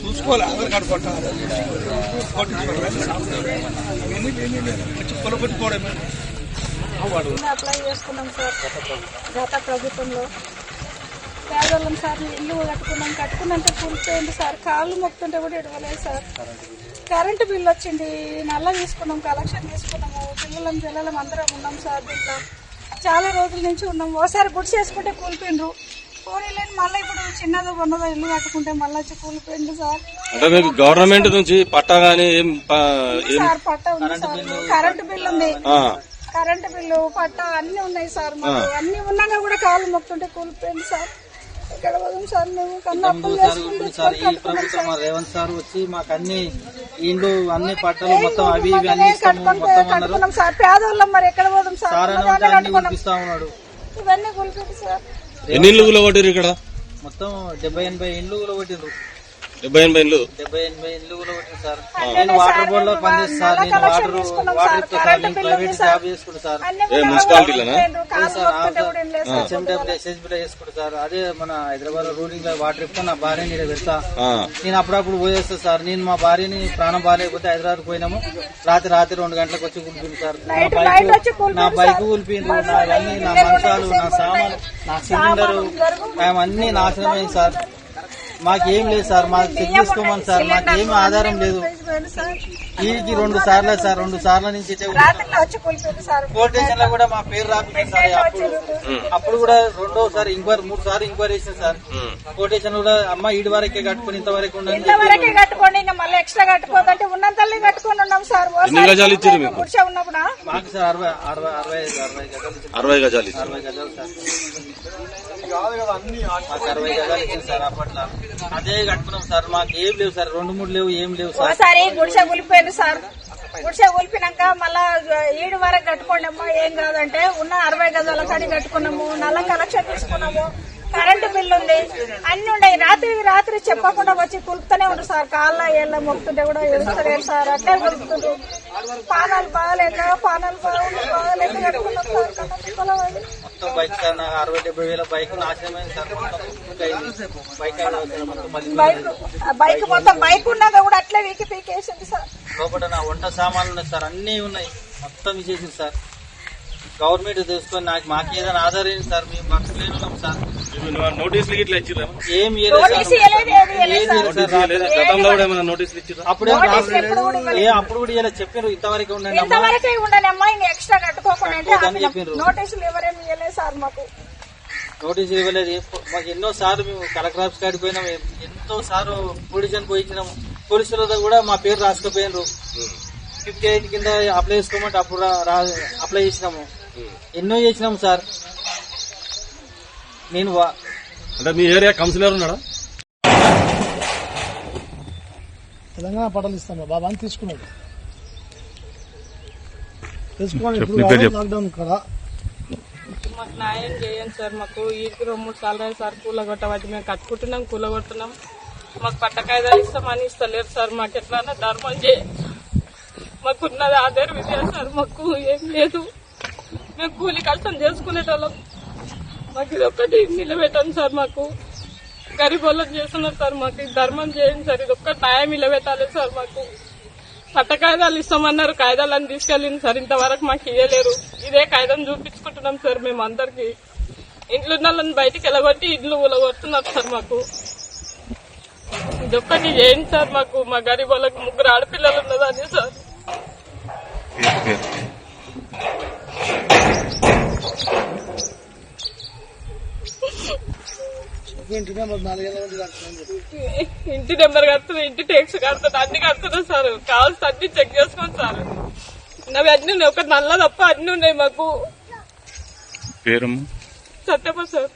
చూసుకోవాలి. ఆధార్ కార్డు కొట్టాలి. అప్లై చేసుకున్నాం సార్ గత ప్రభుత్వంలో. పేదవాళ్ళం సార్ ఇల్లు కట్టుకున్నంత కూలిపోయింది సార్. కాళ్ళు మొక్కుతుంటే కూడా ఇడవలేదు సార్. కరెంటు బిల్లు వచ్చింది, నల్ల తీసుకున్నాం, కలెక్షన్ తీసుకున్నాము. పిల్లలం అందరం ఉన్నాం సార్. దీంట్లో చాలా రోజుల నుంచి ఉన్నాం. ఓసారి గుడి చేసుకుంటే కూలిపోయిండ్రు. పోనీలేని మళ్ళీ ఇప్పుడు చిన్నదో ఉన్నదో ఇల్లు కట్టుకుంటే మళ్ళీ వచ్చి కూలిపోయింది సార్. అంటే మీకు గవర్నమెంట్ నుంచి పట్టా గానీ సార్ పట్టా ఉంది సార్. కరెంటు బిల్లు ఉంది, కరెంటు బిల్లు పట్టా అన్ని ఉన్నాయి సార్. మాకు అన్ని ఉన్నాగా కూడా కాళ్ళు మొక్కుతుంటే కూలిపోయింది సార్. ఇక్కడ వదం సార్ మేము సార్ ఈ ప్రభుత్వం రేవంత్ సార్ వచ్చి మాకు అన్ని ఇండ్లు అన్ని పట్టాలు మొత్తం అవి ఇవి అన్ని కట్టుకున్నాం సార్. పేదవాళ్ళం మరి ఎక్కడ పోదాం సార్. అన్ని కులిపిస్తా ఉన్నాడు. ఇవన్నీ కూలిపోయింది సార్. ఎన్ని ఇళ్ళు కూలగొట్టారు ఇక్కడ? మొత్తం 70-80 ఇండ్లు కూలగొట్టిండ్రు. 70-80 ఇండ్లు కూలగొట్టింది సార్. నేను వాటర్ బోర్డు లో పనిచేస్తాను సార్. నేను వాటర్ ఇస్తా సార్. నేను ప్రైవేట్ జాబ్ చేసుకుంటా సార్. మున్సిపాలిటీలోనా? ఎస్ఎస్బీలో చేసుకుంటా సార్. అదే మన హైదరాబాద్ లో రూలింగ్ లో వాటర్ ఇస్తా. నా భార్యని ఇక్కడ పెడతా. నేను అప్పుడప్పుడు పోయేస్తా సార్. నేను మా భార్యని ప్రాణం బాగాలేకపోతే హైదరాబాద్ పోయినాము. రాత్రి 2 గంటలకు వచ్చి కూలిపోయింది సార్. నా బైక్ కూలిపోయింది. నావన్నీ నా మంచాలు, నా సామాను, నా సిలిండరు అవన్నీ నాశనమైంది సార్. మాకేం లేదు సార్. మాకు చెక్ చేసుకోమని సార్. మాకేం ఆధారం లేదు. వీరికి 2 సార్లు సార్. 2 సార్ల నుంచి పోలీస్ స్టేషన్ లో కూడా మా పేరు రాకపోయింది సార్. అప్పుడు కూడా 2వ ఇంక్వైరీ 3 సార్లు ఎంక్వైరీ చేసింది సార్. పోలీస్ స్టేషన్ కూడా అమ్మ ఈడి వరకే కట్టుకుని ఇంతవరకు కట్టుకోండి, ఇంకా మళ్ళీ ఎక్స్ట్రా కట్టుకోదంటే ఉన్నంతల్ని కట్టుకొని ఉన్నాం సార్. ఉన్నప్పుడు మాకు సార్ 60 గజాలు సార్. 60 గజాలు ఇచ్చింది సార్ అప్పట్లో. అదే కట్టుకున్నాం సార్. మాకు ఏం లేవు సార్. 2-3 లేవు, ఏం లేవు సార్. ఒకసారి గుడిసె కూలిపోయింది సార్. గుడిసె కూలిపోయినాక మళ్ళా 7 వరకు కట్టుకోండి అమ్మా ఏం కాదంటే ఉన్న 60 గజాల కాడి కట్టుకున్నాము. నల్ల కలెక్షన్ తీసుకున్నాము. కరెంటు బిల్లు ఉంది, అన్ని ఉన్నాయి. రాత్రి చెప్పకుండా వచ్చి కులుపుతూనే ఉంటారు సార్. కాళ్ళ ఏళ్ళ మొక్కుతుంటే కూడా ఎదుగుతలేరు సార్. అట్లే కులుపుతుండ్రు. పానాలు బాగాలేక కట్టుకున్నాం సార్. మొత్తం బైక్ సార్ 60-70 వేల బైక్ నాశనమైంది సార్. బైక్ మొత్తం బైక్ ఉన్నాక కూడా అట్లే పీకేసింది సార్. లోపల నా వంట సామాన్లు ఉన్నాయి సార్. అన్ని ఉన్నాయి. మొత్తం ఇచ్చేసింది సార్. గవర్నమెంట్ తెలుసుకొని మాకు ఏదైనా ఆధారం సార్. మేము భక్తులు ఉన్నాం సార్. నోటీసులు ఇట్లా ఇచ్చారు? ఏం అప్పుడు కూడా ఇలా చెప్పారు. ఇంతవరకు ఎక్స్ట్రా కట్టుకోకుండా చెప్పారు. నోటీసులు ఎవరేమి ఇవ్వలేదు సార్. మాకు నోటీసులు ఇవ్వలేదు. మాకు ఎన్నో సార్లు మేము కలెక్టర్ ఆఫీస్ కాడికి పోయినాము. ఎంతో సార్లు పొడిషన్ పోయించినాము. పోలీసులతో కూడా మా పేరు రాసుకుపోయినారు. 58 కింద అప్లై చేసుకోమంటే అప్పుడు అప్లై చేసినాము. ఎన్నో చేసినాము సార్. నేను అంటే మీ ఏరియా కౌన్సిలర్ ఉన్నాడా? తెలంగాణ పట్టాలు ఇస్తాం బాబా అని తీసుకున్నాడు. లాక్డౌన్ కదా మాకు న్యాయం చేయండి సార్. మాకు ఈకి 2-3 సార్లు సార్ కూలగొట్టబట్టి మేము కట్టుకుంటున్నాం, కూలగొడుతున్నాం. మాకు పట్టకాయిదాలు ఇస్తామని ఇస్తలేరు సార్. మాకు ఎట్లా ధర్మం చేయండి. మాకున్నది ఆధార్ విద్య సార్. మాకు ఏం లేదు. మేము కూలి కష్టం చేసుకునేటోళ్ళం. మాకు ఇది ఒక్కటి నిలబెట్టండి సార్. మాకు గరీబ్ వాళ్ళని చేస్తున్నారు సార్. మాకు ధర్మం చేయండి సార్. ఇది ఒక్క న్యాయం నిలబెట్టాలి సార్. మాకు పట్ట కాయిదాలు ఇస్తామన్నారు. కాయిదాలను తీసుకెళ్ళింది సార్. ఇంతవరకు మాకు ఇవ్వలేరు. ఇదే కాయిదాం చూపించుకుంటున్నాం సార్. మేము అందరికి ఇంట్లున్న వాళ్ళని బయటికి వెళ్ళగొట్టి ఇల్లు ఊలగొడుతున్నారు సార్. మాకు ఇదొక్కటి చేయండి సార్. మాకు మా గరీబ్ వాళ్ళకి 3 ఆడపిల్లలు ఉన్నదని సార్. ఇంటి నెంబర్ కడుతున్నా, ఇంటి ట్యాక్స్ కడుతున్నా, అన్ని కడుతున్నా సార్. కావాల్సి అన్ని చెక్ చేసుకోండి సార్. అవి అన్ని ఉన్నాయి. ఒక నల్ల తప్ప అన్ని ఉన్నాయి. మాకు పేరు సత్యప సార్.